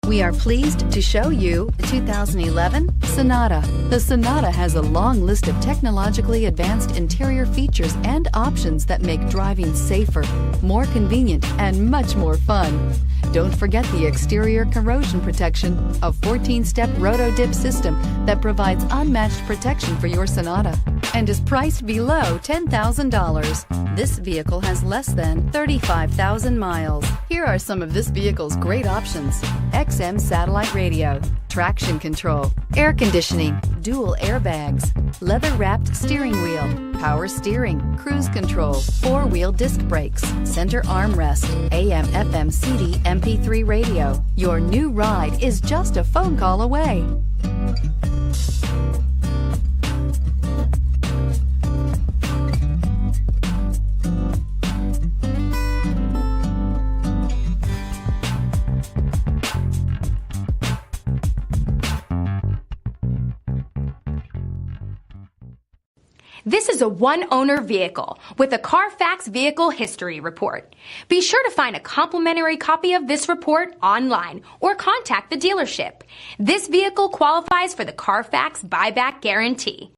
We are pleased to show you the 2011 Sonata. The Sonata has a long list of technologically advanced interior features and options that make driving safer, more convenient, and much more fun. Don't forget the exterior corrosion protection, a 14-step roto-dip system that provides unmatched protection for your Sonata and is priced below $10,000. This vehicle has less than 35,000 miles. Here are some of this vehicle's great options: XM satellite radio, traction control, air conditioning, dual airbags, leather-wrapped steering wheel, power steering, cruise control, four-wheel disc brakes, center armrest, AM, FM, CD, MP3 radio. Your new ride is just a phone call away. This is a one-owner vehicle with a CARFAX Vehicle History Report. Be sure to find a complimentary copy of this report online or contact the dealership. This vehicle qualifies for the CARFAX Buyback Guarantee.